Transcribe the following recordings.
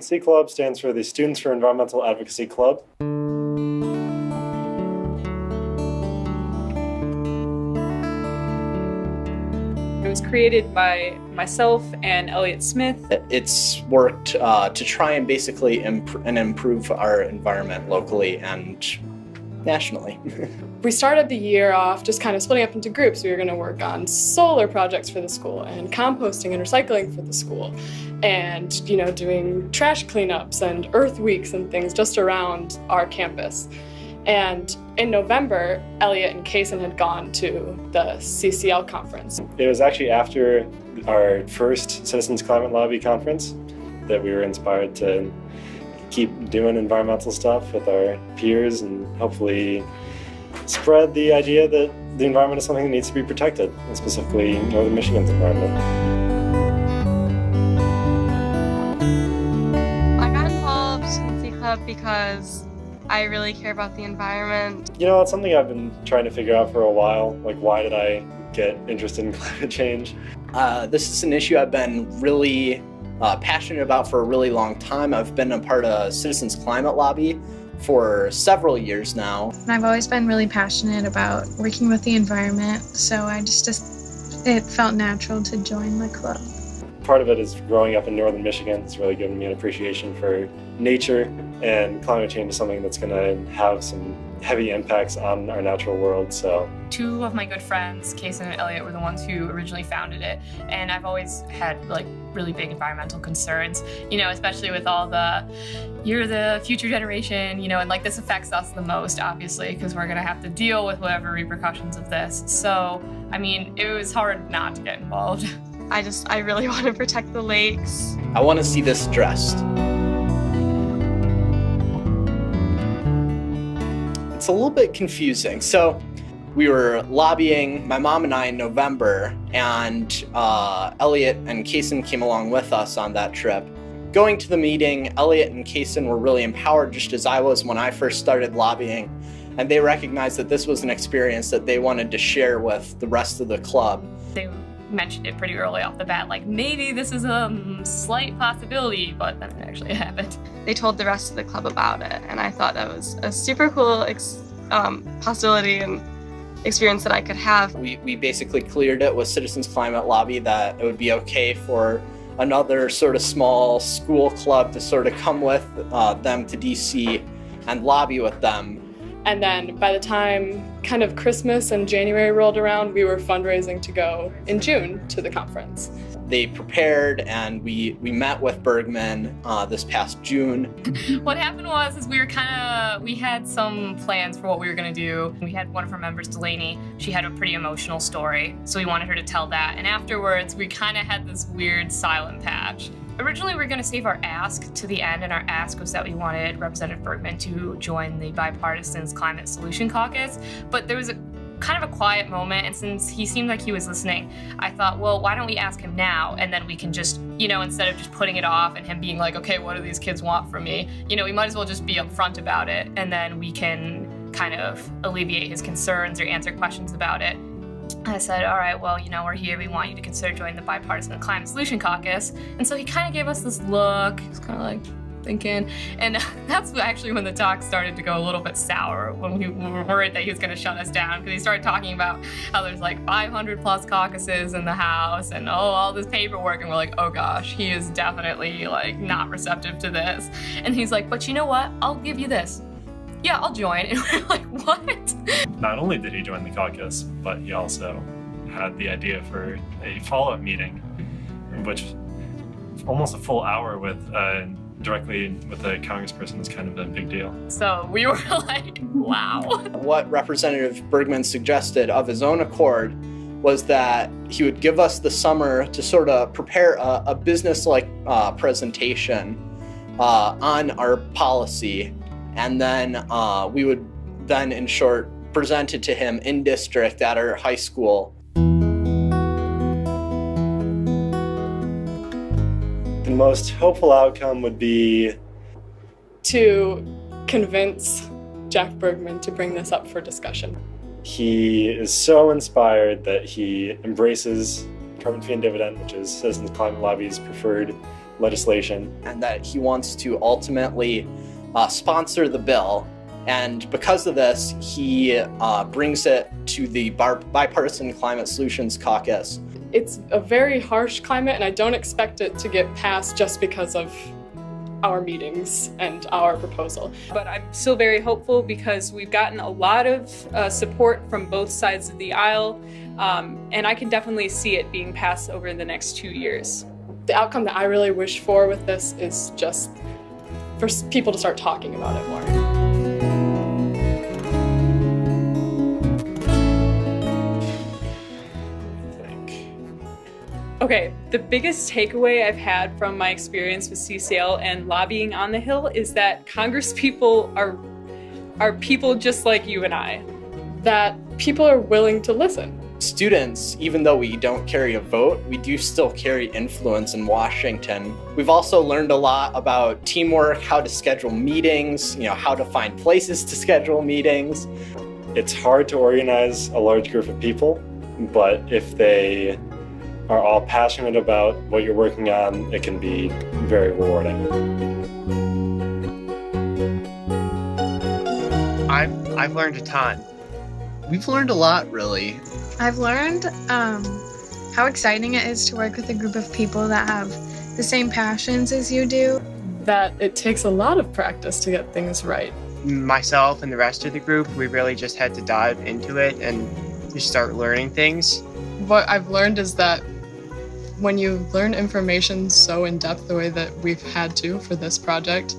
C Club stands for the Students for Environmental Advocacy Club. It was created by myself and Elliot Smith. It's worked to try and basically improve our environment locally and nationally. We started the year off just kind of splitting up into groups. We were going to work on solar projects for the school and composting and recycling for the school and, doing trash cleanups and earth weeks and things just around our campus. And in November, Elliot and Kaysen had gone to the CCL conference. It was actually after our first Citizens Climate Lobby conference that we were inspired to keep doing environmental stuff with our peers and hopefully spread the idea that the environment is something that needs to be protected, and specifically Northern Michigan's environment. I got involved in C Club because I really care about the environment. It's something I've been trying to figure out for a while. Like, why did I get interested in climate change? This is an issue I've been really passionate about for a really long time. I've been a part of Citizens Climate Lobby for several years now. And I've always been really passionate about working with the environment, so it felt natural to join the club. Part of it is growing up in Northern Michigan. It's really given me an appreciation for nature, and climate change is something that's going to have some heavy impacts on our natural world. So two of my good friends, Kaysen and Elliot, were the ones who originally founded it, and I've always had really big environmental concerns, especially with all you're the future generation, and this affects us the most, obviously, because we're going to have to deal with whatever repercussions of this. So, it was hard not to get involved. I really want to protect the lakes. I want to see this addressed. It's a little bit confusing. So we were lobbying, my mom and I, in November, and Elliot and Kaysen came along with us on that trip. Going to the meeting, Elliot and Kaysen were really empowered, just as I was when I first started lobbying, and they recognized that this was an experience that they wanted to share with the rest of the club. They mentioned it pretty early off the bat, maybe this is a slight possibility, but then it actually happened. They told the rest of the club about it, and I thought that was a super cool possibility and experience that I could have. We basically cleared it with Citizens Climate Lobby that it would be okay for another sort of small school club to sort of come with them to DC and lobby with them. And then by the time kind of Christmas and January rolled around, we were fundraising to go in June to the conference. They prepared, and we met with Bergman this past June. What happened was we had some plans for what we were going to do. We had one of our members, Delaney. She had a pretty emotional story, so we wanted her to tell that. And afterwards, we kind of had this weird silent patch. Originally, we were going to save our ask to the end, and our ask was that we wanted Representative Bergman to join the Bipartisan Climate Solution Caucus, but there was kind of a quiet moment, and since he seemed like he was listening, I thought, well, why don't we ask him now, and then we can just, instead of just putting it off and him being like, okay, what do these kids want from me? We might as well just be upfront about it, and then we can kind of alleviate his concerns or answer questions about it. I said, all right, well, we're here. We want you to consider joining the Bipartisan Climate Solution Caucus. And so he kind of gave us this look. He's kind of thinking. And that's actually when the talk started to go a little bit sour, when we were worried that he was going to shut us down, because he started talking about how there's 500 plus caucuses in the House and all this paperwork. And we're like, oh gosh, he is definitely not receptive to this. And he's like, but you know what? I'll give you this. Yeah, I'll join. And we're like, what? Not only did he join the caucus, but he also had the idea for a follow-up meeting, which almost a full hour with directly with a congressperson is kind of a big deal. So we were like, wow. What Representative Bergman suggested of his own accord was that he would give us the summer to sort of prepare a business-like presentation on our policy. And then we would then, in short, present it to him in district at our high school. The most hopeful outcome would be to convince Jack Bergman to bring this up for discussion. He is so inspired that he embraces carbon fee and dividend, which is Citizens Climate Lobby's preferred legislation. and that he wants to ultimately sponsor the bill. And because of this, he brings it to the Bipartisan Climate Solutions Caucus. It's a very harsh climate, and I don't expect it to get passed just because of our meetings and our proposal. But I'm still very hopeful because we've gotten a lot of support from both sides of the aisle, and I can definitely see it being passed over the next 2 years. The outcome that I really wish for with this is just for people to start talking about it more. Okay, the biggest takeaway I've had from my experience with CCL and lobbying on the Hill is that Congresspeople are people just like you and I. That people are willing to listen. Students, even though we don't carry a vote, we do still carry influence in Washington. We've also learned a lot about teamwork, how to schedule meetings, how to find places to schedule meetings. It's hard to organize a large group of people, but if they are all passionate about what you're working on, it can be very rewarding. I've learned a ton. We've learned a lot, really. I've learned how exciting it is to work with a group of people that have the same passions as you do. That it takes a lot of practice to get things right. Myself and the rest of the group, we really just had to dive into it and just start learning things. What I've learned is that when you learn information so in depth the way that we've had to for this project,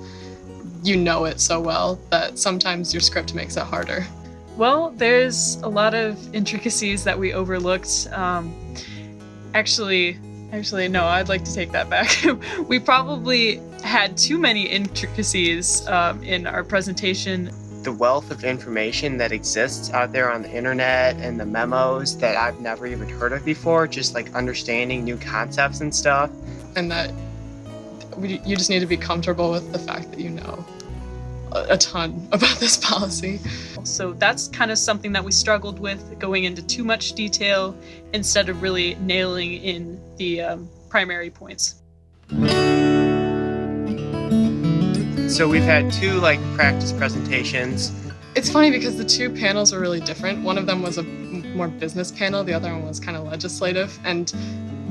you know it so well that sometimes your script makes it harder. Well, there's a lot of intricacies that we overlooked. Actually, no, I'd like to take that back. We probably had too many intricacies in our presentation. The wealth of information that exists out there on the internet and the memos that I've never even heard of before, just like understanding new concepts and stuff. And that you just need to be comfortable with the fact that you know a ton about this policy. So that's kind of something that we struggled with, going into too much detail instead of really nailing in the primary points. So we've had 2 practice presentations. It's funny because the 2 panels were really different. One of them was a more business panel, the other one was kind of legislative, and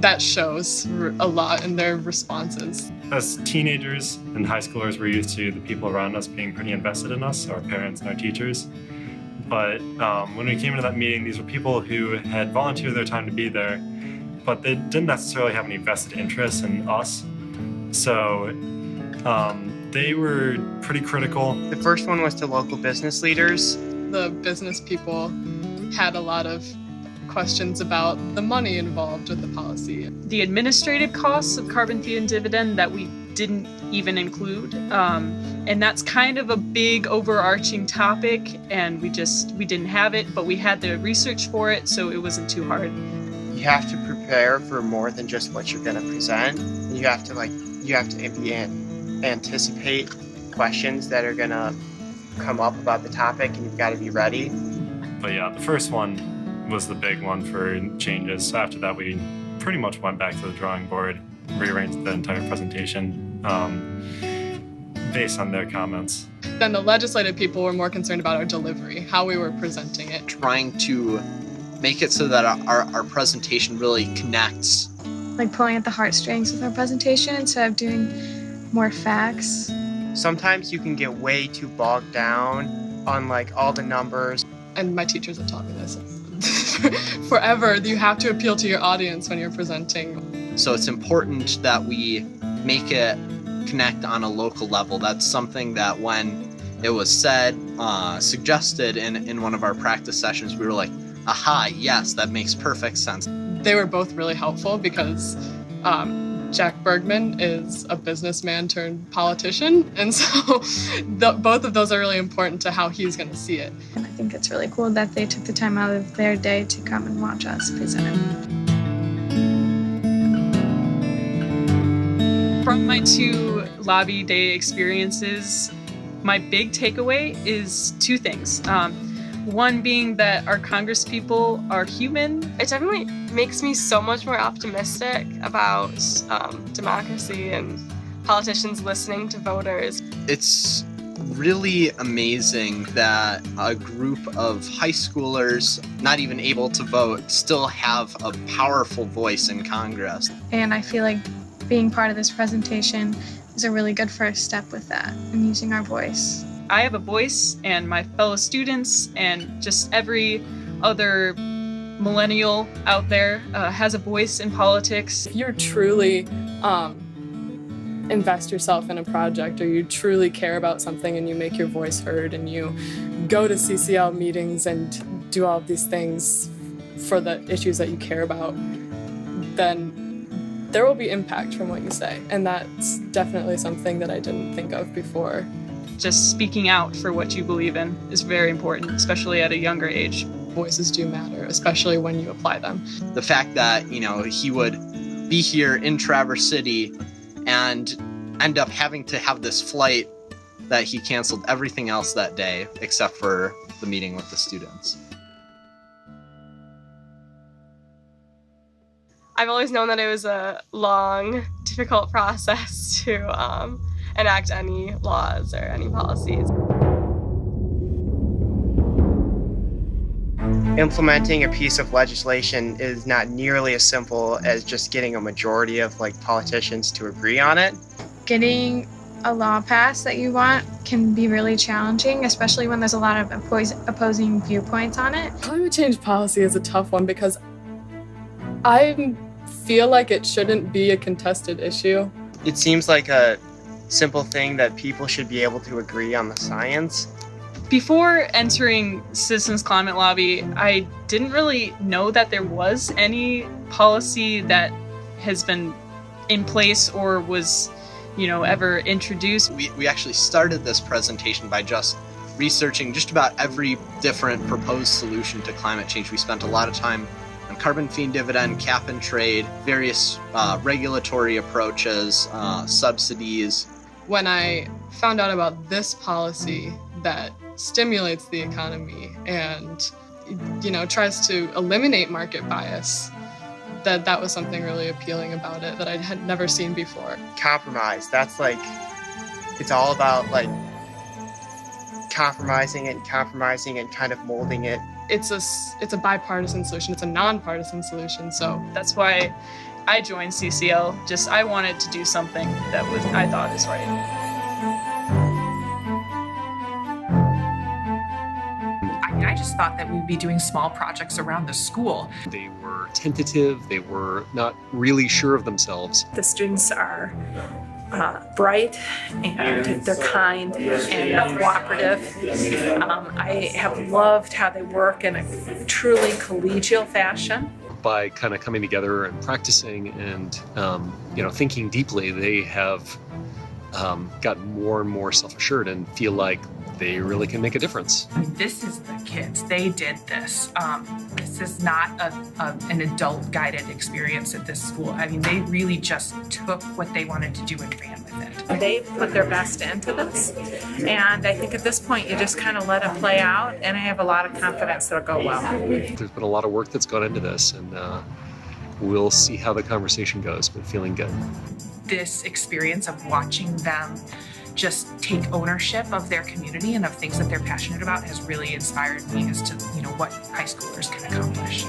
that shows a lot in their responses. As teenagers and high schoolers, we're used to the people around us being pretty invested in us, our parents and our teachers. But when we came into that meeting, these were people who had volunteered their time to be there, but they didn't necessarily have any vested interest in us. So they were pretty critical. The first one was to local business leaders. The business people had a lot of questions about the money involved with the policy. The administrative costs of carbon fee and dividend that we didn't even include. And that's kind of a big overarching topic, and we didn't have it, but we had the research for it, so it wasn't too hard. You have to prepare for more than just what you're going to present. You have to anticipate questions that are going to come up about the topic, and you've got to be ready. But yeah, the first one was the big one for changes. So after that, we pretty much went back to the drawing board, rearranged the entire presentation based on their comments. Then the legislative people were more concerned about our delivery, how we were presenting it. Trying to make it so that our presentation really connects. Like pulling at the heartstrings with our presentation instead of doing more facts. Sometimes you can get way too bogged down on all the numbers. And my teachers have taught me this. Forever, you have to appeal to your audience when you're presenting. So it's important that we make it connect on a local level. That's something that when it was said, suggested in one of our practice sessions, we were like, aha, yes, that makes perfect sense. They were both really helpful because Jack Bergman is a businessman turned politician, and so both of those are really important to how he's going to see it. And I think it's really cool that they took the time out of their day to come and watch us present it. From my 2 lobby day experiences, my big takeaway is 2 things. One being that our congresspeople are human. It definitely makes me so much more optimistic about democracy and politicians listening to voters. It's really amazing that a group of high schoolers, not even able to vote, still have a powerful voice in Congress. And I feel like being part of this presentation is a really good first step with that and using our voice. I have a voice, and my fellow students and just every other millennial out there has a voice in politics. If you're truly invest yourself in a project, or you truly care about something and you make your voice heard and you go to CCL meetings and do all of these things for the issues that you care about, then there will be impact from what you say. And that's definitely something that I didn't think of before. Just speaking out for what you believe in is very important, especially at a younger age. Voices do matter, especially when you apply them. The fact that, he would be here in Traverse City and end up having to have this flight that he canceled everything else that day except for the meeting with the students. I've always known that it was a long, difficult process to enact any laws or any policies. Implementing a piece of legislation is not nearly as simple as just getting a majority of politicians to agree on it. Getting a law passed that you want can be really challenging, especially when there's a lot of opposing viewpoints on it. Climate change policy is a tough one because I feel like it shouldn't be a contested issue. It seems like a simple thing that people should be able to agree on the science. Before entering Citizens Climate Lobby, I didn't really know that there was any policy that has been in place or was, ever introduced. We actually started this presentation by just researching just about every different proposed solution to climate change. We spent a lot of time on carbon fee and dividend, cap and trade, various regulatory approaches, subsidies. When I found out about this policy that stimulates the economy and tries to eliminate market bias, that was something really appealing about it that I had never seen before. Compromise, that's it's all about compromising and kind of molding it. It's a bipartisan solution, it's a nonpartisan solution, so That's why I joined CCL. I wanted to do something that I thought is right. I just thought that we'd be doing small projects around the school. They were tentative, they were not really sure of themselves. The students are bright and they're kind and cooperative. I have loved how they work in a truly collegial fashion. By kind of coming together and practicing and thinking deeply, they have gotten more and more self-assured and feel like they really can make a difference. This is the kids. They did this. This is not an adult-guided experience at this school. They really just took what they wanted to do and ran with it. They put their best into this, and I think at this point you just kind of let it play out, and I have a lot of confidence that it'll go well. There's been a lot of work that's gone into this, and we'll see how the conversation goes, but feeling good. This experience of watching them just take ownership of their community and of things that they're passionate about has really inspired me as to what high schoolers can accomplish.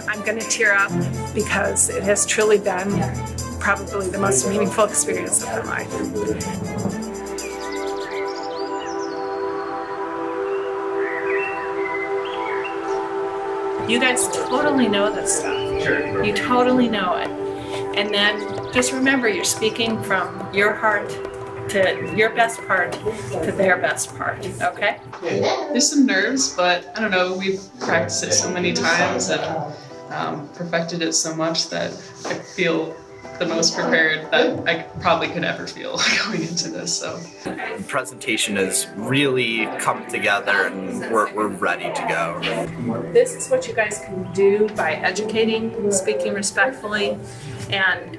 I'm going to tear up because it has truly been probably the most meaningful experience of my life. You guys totally know this stuff. Sure. You totally know it. And then just remember, you're speaking from your heart to your best part to their best part, okay? There's some nerves, but I don't know, we've practiced it so many times and perfected it so much that I feel the most prepared that I probably could ever feel going into this. So The presentation has really come together and we're ready to go. This is what you guys can do by educating, speaking respectfully, and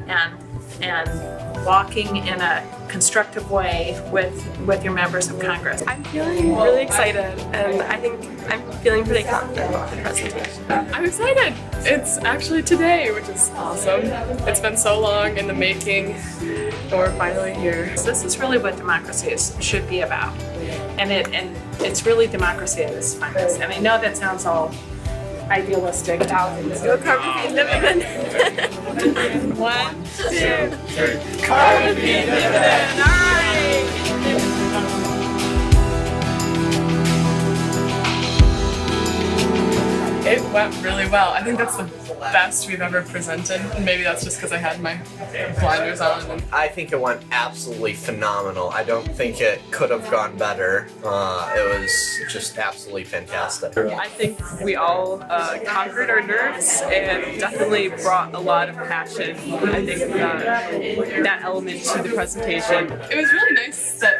walking in a constructive way with your members of Congress. I'm feeling really excited, and I think I'm feeling pretty confident about the presentation. I'm excited. It's actually today, which is awesome. It's been so long in the making, and we're finally here. This is really what democracy should be about. And it's really democracy at its finest. And I know that sounds all idealistic. Go carbon dividend. 1, 2, Carbon dividend. All right. It went really well. I think that's the best we've ever presented. And maybe that's just because I had my blinders on. And I think it went absolutely phenomenal. I don't think it could have gone better. It was just absolutely fantastic. I think we all conquered our nerves and definitely brought a lot of passion. I think that element to the presentation. it was really nice that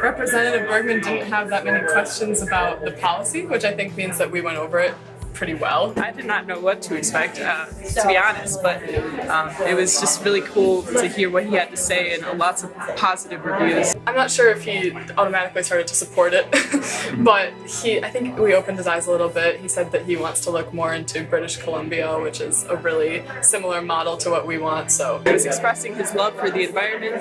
Representative Bergman didn't have that many questions about the policy, which I think means that we went over it pretty well. I did not know what to expect, to be honest, but it was just really cool to hear what he had to say and lots of positive reviews. I'm not sure if he automatically started to support it, but I think we opened his eyes a little bit. He said that he wants to look more into British Columbia, which is a really similar model to what we want. So he was expressing his love for the environment,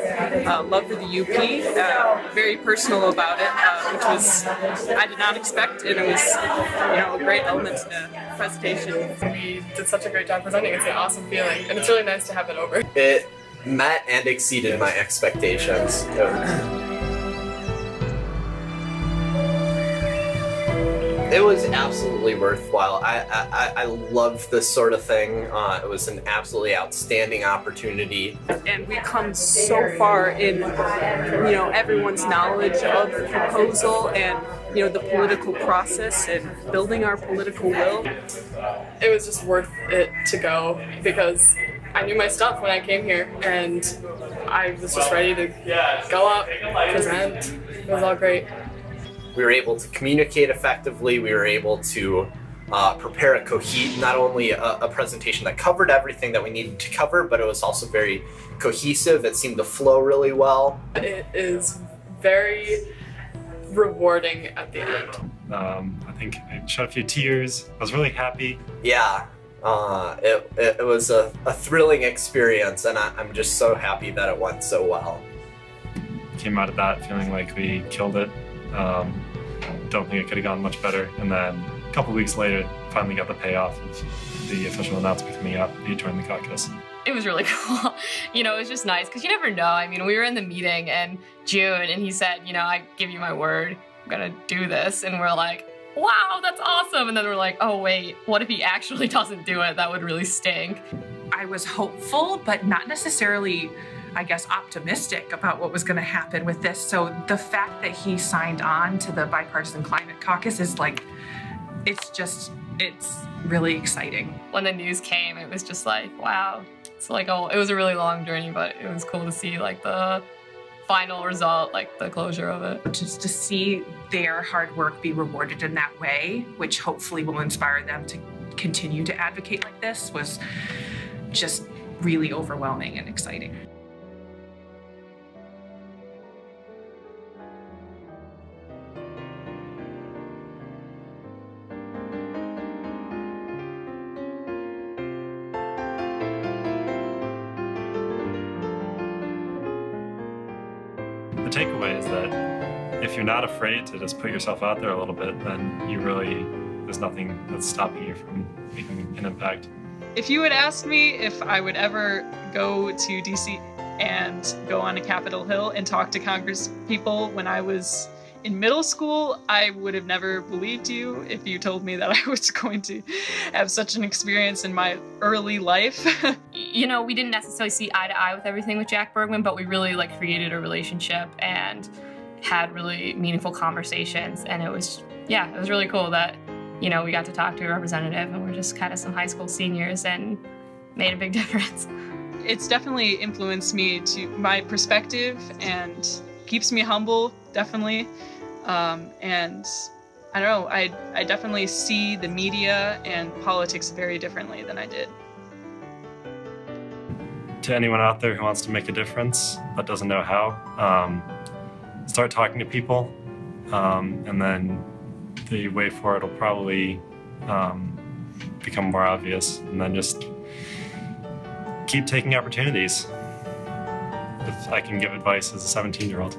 love for the UP, very personal about it, which was I did not expect, and it was a great element to the presentation. We did such a great job presenting. It's an awesome feeling, and it's really nice to have it over. It met and exceeded my expectations. It was absolutely worthwhile. I love this sort of thing. It was an absolutely outstanding opportunity. And we come so far in, everyone's knowledge of the proposal and, the political process and building our political will. It was just worth it to go because I knew my stuff when I came here and I was just ready to go up, present. It was all great. We were able to communicate effectively. We were able to prepare not only a presentation that covered everything that we needed to cover, but it was also very cohesive. It seemed to flow really well. It is very rewarding at the end. I think I shed a few tears. I was really happy. Yeah, it was a thrilling experience, and I'm just so happy that it went so well. Came out of that feeling like we killed it. Don't think it could have gone much better. And then a couple weeks later, finally got the payoff of the official announcement coming up. He joined the caucus. It was really cool. It was just nice because you never know. I mean, we were in the meeting in June and he said, I give you my word, I'm gonna do this. And we're like, wow, that's awesome. And then we're like, oh wait, what if he actually doesn't do it? That would really stink. I was hopeful, but not necessarily, I guess, optimistic about what was going to happen with this. So the fact that he signed on to the Bipartisan Climate Caucus is it's really exciting. When the news came, it was just like, wow. It's like, it was a really long journey, but it was cool to see the final result, the closure of it. Just to see their hard work be rewarded in that way, which hopefully will inspire them to continue to advocate like this, was just really overwhelming and exciting. The takeaway is that if you're not afraid to just put yourself out there a little bit, then there's nothing that's stopping you from making an impact. If you had asked me if I would ever go to DC and go on to Capitol Hill and talk to Congress people when I was in middle school, I would have never believed you if you told me that I was going to have such an experience in my early life. We didn't necessarily see eye to eye with everything with Jack Bergman, but we really created a relationship and had really meaningful conversations. And it was really cool that, we got to talk to a representative and we're just kind of some high school seniors and made a big difference. It's definitely influenced me to my perspective and keeps me humble, definitely. And I don't know, I definitely see the media and politics very differently than I did. To anyone out there who wants to make a difference but doesn't know how, start talking to people, and then the way forward will probably become more obvious, and then just keep taking opportunities. If I can give advice as a 17-year-old.